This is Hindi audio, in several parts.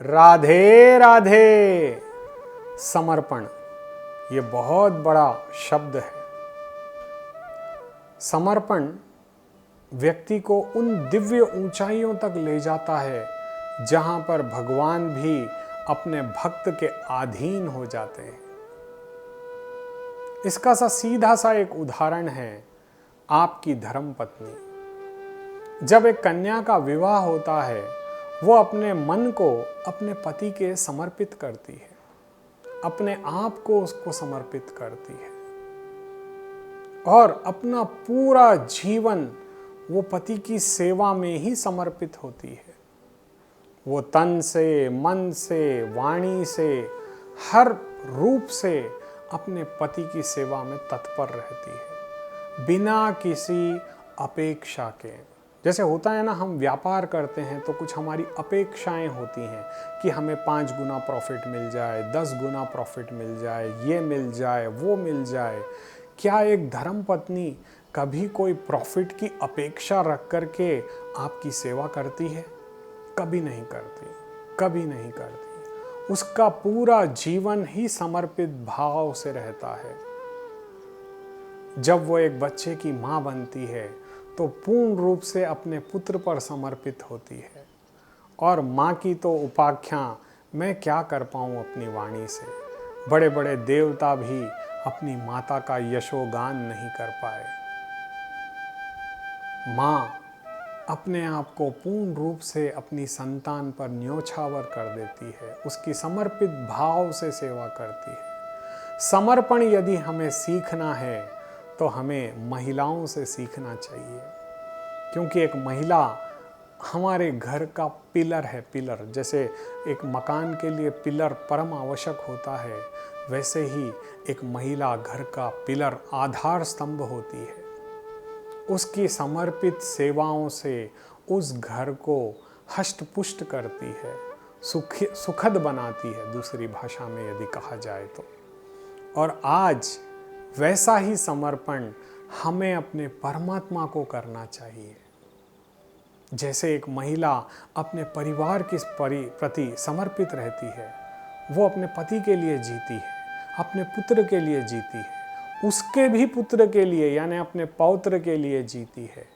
राधे राधे। समर्पण ये बहुत बड़ा शब्द है। समर्पण व्यक्ति को उन दिव्य ऊंचाइयों तक ले जाता है जहां पर भगवान भी अपने भक्त के अधीन हो जाते हैं। इसका सीधा सा एक उदाहरण है आपकी धर्मपत्नी। जब एक कन्या का विवाह होता है, वो अपने मन को अपने पति के समर्पित करती है, अपने आप को उसको समर्पित करती है और अपना पूरा जीवन वो पति की सेवा में ही समर्पित होती है। वो तन से, मन से, वाणी से, हर रूप से अपने पति की सेवा में तत्पर रहती है, बिना किसी अपेक्षा के। जैसे होता है ना, हम व्यापार करते हैं तो कुछ हमारी अपेक्षाएं होती हैं कि हमें 5 गुना प्रॉफिट मिल जाए, 10 गुना प्रॉफिट मिल जाए, ये मिल जाए, वो मिल जाए। क्या एक धर्मपत्नी कभी कोई प्रॉफिट की अपेक्षा रख करके आपकी सेवा करती है? कभी नहीं करती, कभी नहीं करती। उसका पूरा जीवन ही समर्पित भाव से रहता है। जब वो एक बच्चे की माँ बनती है तो पूर्ण रूप से अपने पुत्र पर समर्पित होती है। और माँ की तो उपाख्या मैं क्या कर पाऊँ अपनी वाणी से। बड़े बड़े देवता भी अपनी माता का यशोगान नहीं कर पाए। माँ अपने आप को पूर्ण रूप से अपनी संतान पर न्योछावर कर देती है, उसकी समर्पित भाव से सेवा करती है। समर्पण यदि हमें सीखना है तो हमें महिलाओं से सीखना चाहिए, क्योंकि एक महिला हमारे घर का पिलर है। पिलर जैसे एक मकान के लिए पिलर परम आवश्यक होता है, वैसे ही एक महिला घर का पिलर, आधार स्तंभ होती है। उसकी समर्पित सेवाओं से उस घर को हष्ट-पुष्ट करती है, सुखद बनाती है, दूसरी भाषा में यदि कहा जाए तो। और आज वैसा ही समर्पण हमें अपने परमात्मा को करना चाहिए। जैसे एक महिला अपने परिवार के प्रति समर्पित रहती है, वो अपने पति के लिए जीती है, अपने पुत्र के लिए जीती है, उसके भी पुत्र के लिए यानी अपने पौत्र के लिए जीती है।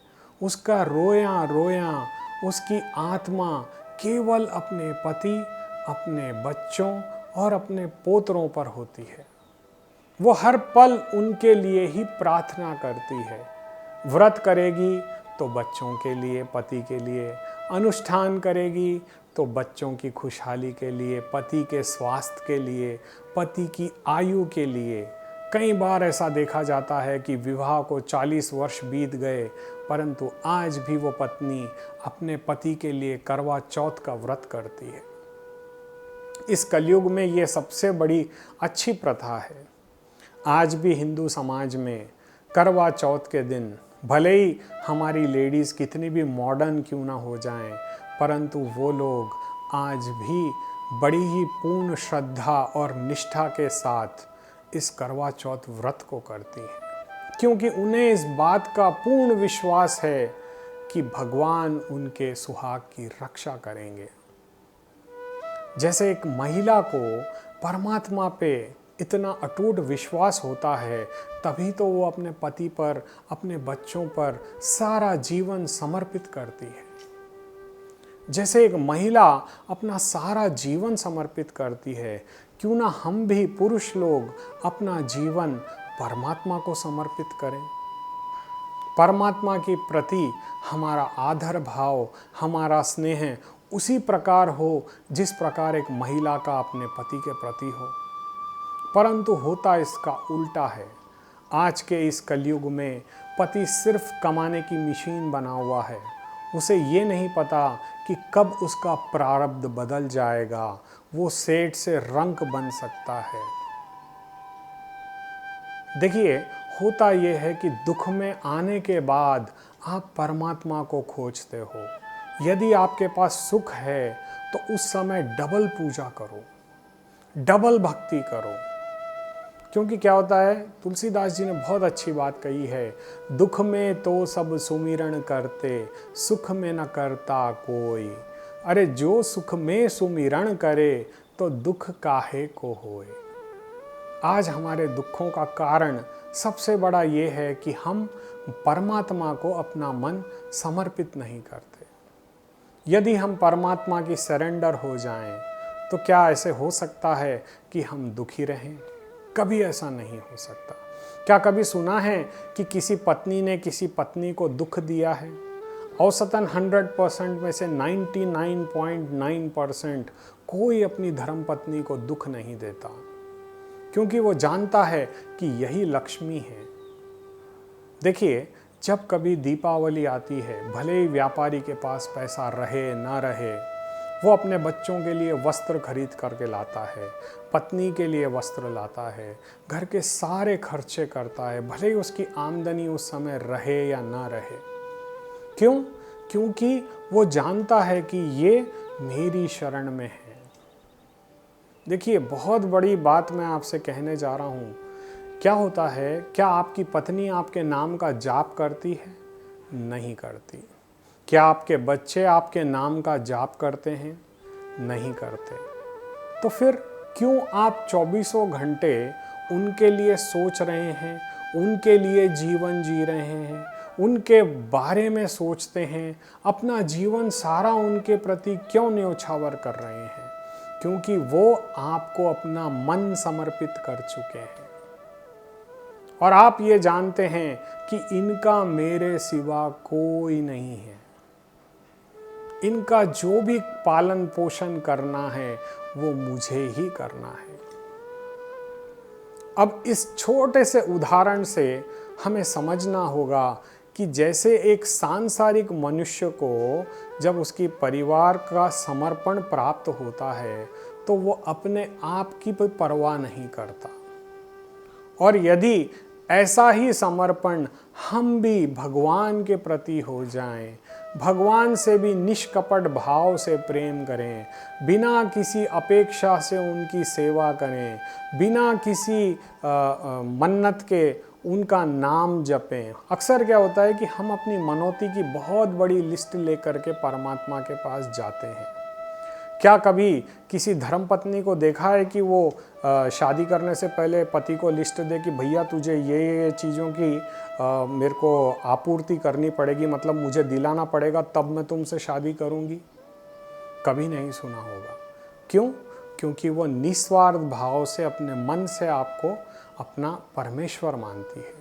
उसका रोया रोया उसकी आत्मा केवल अपने पति, अपने बच्चों और अपने पोतरों पर होती है। वो हर पल उनके लिए ही प्रार्थना करती है। व्रत करेगी तो बच्चों के लिए, पति के लिए, अनुष्ठान करेगी तो बच्चों की खुशहाली के लिए, पति के स्वास्थ्य के लिए, पति की आयु के लिए। कई बार ऐसा देखा जाता है कि विवाह को 40 वर्ष बीत गए, परंतु आज भी वो पत्नी अपने पति के लिए करवा चौथ का व्रत करती है। इस कलयुग में ये सबसे बड़ी अच्छी प्रथा है। आज भी हिंदू समाज में करवा चौथ के दिन भले ही हमारी लेडीज़ कितनी भी मॉडर्न क्यों ना हो जाएं, परंतु वो लोग आज भी बड़ी ही पूर्ण श्रद्धा और निष्ठा के साथ इस करवा चौथ व्रत को करती हैं, क्योंकि उन्हें इस बात का पूर्ण विश्वास है कि भगवान उनके सुहाग की रक्षा करेंगे। जैसे एक महिला को परमात्मा पे इतना अटूट विश्वास होता है, तभी तो वो अपने पति पर, अपने बच्चों पर सारा जीवन समर्पित करती है। जैसे एक महिला अपना सारा जीवन समर्पित करती है, क्यों ना हम भी पुरुष लोग अपना जीवन परमात्मा को समर्पित करें। परमात्मा के प्रति हमारा आदर भाव, हमारा स्नेह उसी प्रकार हो जिस प्रकार एक महिला का अपने पति के प्रति हो। परंतु होता इसका उल्टा है। आज के इस कलयुग में पति सिर्फ कमाने की मशीन बना हुआ है। उसे ये नहीं पता कि कब उसका प्रारब्ध बदल जाएगा, वो सेठ से रंक बन सकता है। देखिए, होता ये है कि दुख में आने के बाद आप परमात्मा को खोजते हो। यदि आपके पास सुख है तो उस समय डबल पूजा करो, डबल भक्ति करो। क्योंकि क्या होता है, तुलसीदास जी ने बहुत अच्छी बात कही है, दुख में तो सब सुमिरन करते, सुख में न करता कोई। अरे जो सुख में सुमिरन करे तो दुख काहे को होए। आज हमारे दुखों का कारण सबसे बड़ा ये है कि हम परमात्मा को अपना मन समर्पित नहीं करते। यदि हम परमात्मा की सरेंडर हो जाएं, तो क्या ऐसे हो सकता है कि हम दुखी रहें? कभी ऐसा नहीं हो सकता। क्या कभी सुना है कि किसी पत्नी ने किसी पत्नी को दुख दिया है? औसतन 100% में से 99.9% कोई अपनी धर्मपत्नी को दुख नहीं देता, क्योंकि वो जानता है कि यही लक्ष्मी है। देखिए, जब कभी दीपावली आती है, भले ही व्यापारी के पास पैसा रहे ना रहे, वो अपने बच्चों के लिए वस्त्र खरीद करके लाता है, पत्नी के लिए वस्त्र लाता है, घर के सारे खर्चे करता है, भले ही उसकी आमदनी उस समय रहे या ना रहे। क्यों? क्योंकि वो जानता है कि ये मेरी शरण में है। देखिए, बहुत बड़ी बात मैं आपसे कहने जा रहा हूँ। क्या होता है, क्या आपकी पत्नी आपके नाम का जाप करती है? नहीं करती। क्या आपके बच्चे आपके नाम का जाप करते हैं? नहीं करते। तो फिर क्यों आप 24 घंटे उनके लिए सोच रहे हैं, उनके लिए जीवन जी रहे हैं, उनके बारे में सोचते हैं, अपना जीवन सारा उनके प्रति क्यों न्योछावर कर रहे हैं? क्योंकि वो आपको अपना मन समर्पित कर चुके हैं और आप ये जानते हैं कि इनका मेरे सिवा कोई नहीं है। इनका जो भी पालन पोषण करना है वो मुझे ही करना है। अब इस छोटे से उदाहरण से हमें समझना होगा कि जैसे एक सांसारिक मनुष्य को जब उसकी परिवार का समर्पण प्राप्त होता है तो वो अपने आप की भी परवाह नहीं करता, और यदि ऐसा ही समर्पण हम भी भगवान के प्रति हो जाएं, भगवान से भी निष्कपट भाव से प्रेम करें, बिना किसी अपेक्षा से उनकी सेवा करें, बिना किसी मन्नत के उनका नाम जपें। अक्सर क्या होता है कि हम अपनी मनौती की बहुत बड़ी लिस्ट लेकर के परमात्मा के पास जाते हैं। क्या कभी किसी धर्मपत्नी को देखा है कि वो शादी करने से पहले पति को लिस्ट दे कि भैया तुझे ये चीज़ों की मेरे को आपूर्ति करनी पड़ेगी, मतलब मुझे दिलाना पड़ेगा, तब मैं तुमसे शादी करूँगी? कभी नहीं सुना होगा। क्यों? क्योंकि वो निस्वार्थ भाव से अपने मन से आपको अपना परमेश्वर मानती है,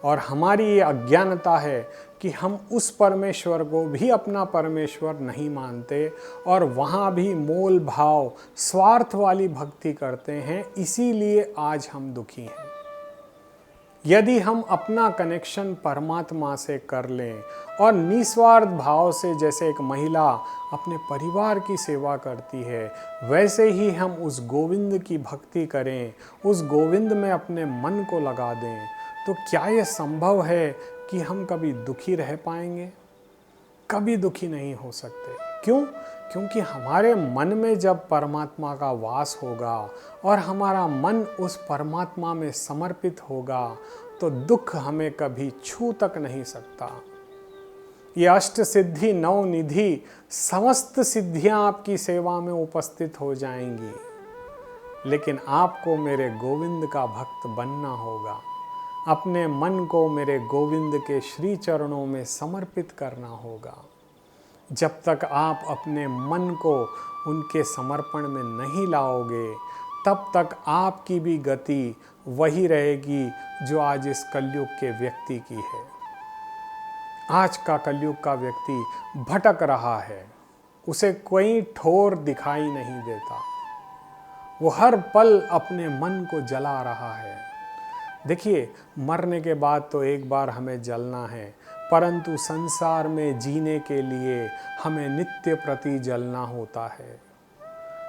और हमारी ये अज्ञानता है कि हम उस परमेश्वर को भी अपना परमेश्वर नहीं मानते और वहाँ भी मोल भाव स्वार्थ वाली भक्ति करते हैं। इसीलिए आज हम दुखी हैं। यदि हम अपना कनेक्शन परमात्मा से कर लें और निस्वार्थ भाव से, जैसे एक महिला अपने परिवार की सेवा करती है, वैसे ही हम उस गोविंद की भक्ति करें, उस गोविंद में अपने मन को लगा दें, तो क्या यह संभव है कि हम कभी दुखी रह पाएंगे? कभी दुखी नहीं हो सकते। क्यों? क्योंकि हमारे मन में जब परमात्मा का वास होगा और हमारा मन उस परमात्मा में समर्पित होगा तो दुख हमें कभी छू तक नहीं सकता। ये अष्ट सिद्धि नौ निधि समस्त सिद्धियां आपकी सेवा में उपस्थित हो जाएंगी, लेकिन आपको मेरे गोविंद का भक्त बनना होगा। अपने मन को मेरे गोविंद के श्री चरणों में समर्पित करना होगा। जब तक आप अपने मन को उनके समर्पण में नहीं लाओगे, तब तक आपकी भी गति वही रहेगी जो आज इस कलयुग के व्यक्ति की है। आज का कलयुग का व्यक्ति भटक रहा है, उसे कोई ठोर दिखाई नहीं देता, वो हर पल अपने मन को जला रहा है। देखिए, मरने के बाद तो एक बार हमें जलना है, परंतु संसार में जीने के लिए हमें नित्य प्रति जलना होता है।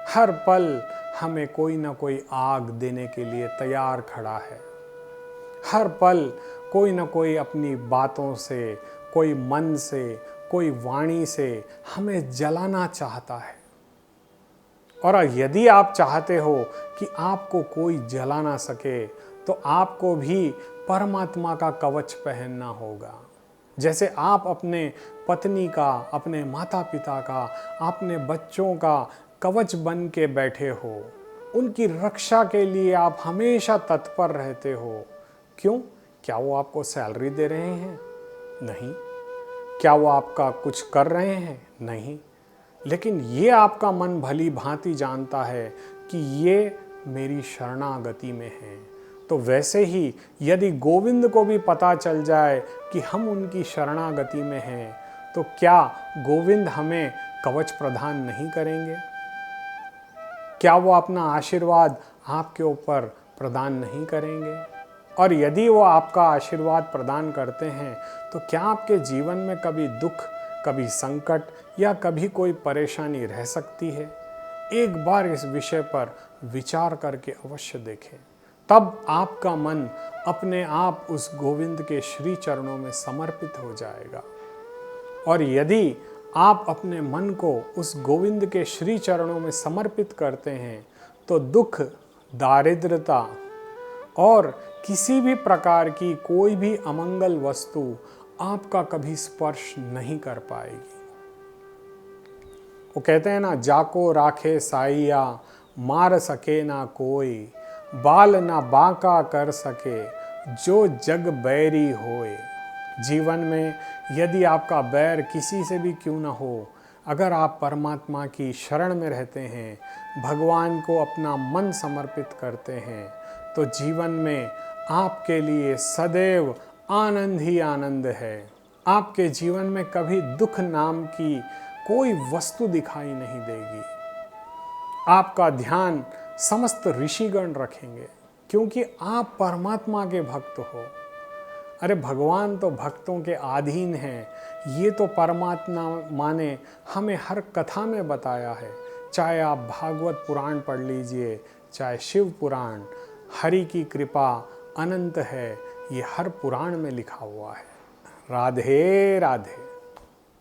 हर पल हमें कोई ना कोई आग देने के लिए तैयार खड़ा है। हर पल कोई ना कोई अपनी बातों से, कोई मन से, कोई वाणी से हमें जलाना चाहता है। और यदि आप चाहते हो कि आपको कोई जला ना सके, तो आपको भी परमात्मा का कवच पहनना होगा। जैसे आप अपने पत्नी का, अपने माता पिता का, अपने बच्चों का कवच बन के बैठे हो, उनकी रक्षा के लिए आप हमेशा तत्पर रहते हो। क्यों? क्या वो आपको सैलरी दे रहे हैं? नहीं। क्या वो आपका कुछ कर रहे हैं? नहीं। लेकिन ये आपका मन भली भांति जानता है कि ये मेरी शरणागति में है। तो वैसे ही यदि गोविंद को भी पता चल जाए कि हम उनकी शरणागति में हैं, तो क्या गोविंद हमें कवच प्रदान नहीं करेंगे? क्या वो अपना आशीर्वाद आपके ऊपर प्रदान नहीं करेंगे? और यदि वो आपका आशीर्वाद प्रदान करते हैं, तो क्या आपके जीवन में कभी दुख, कभी संकट या कभी कोई परेशानी रह सकती है? एक बार इस विषय पर विचार करके अवश्य देखें। तब आपका मन अपने आप उस गोविंद के श्री चरणों में समर्पित हो जाएगा। और यदि आप अपने मन को उस गोविंद के श्री चरणों में समर्पित करते हैं, तो दुख, दारिद्रता और किसी भी प्रकार की कोई भी अमंगल वस्तु आपका कभी स्पर्श नहीं कर पाएगी। वो कहते हैं ना, जाको राखे साइया, मार सके ना कोई, बाल ना बांका कर सके, जो जग बैरी होए। जीवन में यदि आपका बैर किसी से भी क्यों ना हो, अगर आप परमात्मा की शरण में रहते हैं, भगवान को अपना मन समर्पित करते हैं, तो जीवन में आपके लिए सदैव आनंद ही आनंद है। आपके जीवन में कभी दुख नाम की कोई वस्तु दिखाई नहीं देगी। आपका ध्यान समस्त ऋषिगण रखेंगे, क्योंकि आप परमात्मा के भक्त हो। अरे भगवान तो भक्तों के अधीन हैं, ये तो परमात्मा ने हमें हर कथा में बताया है। चाहे आप भागवत पुराण पढ़ लीजिए, चाहे शिव पुराण, हरि की कृपा अनंत है, ये हर पुराण में लिखा हुआ है। राधे राधे।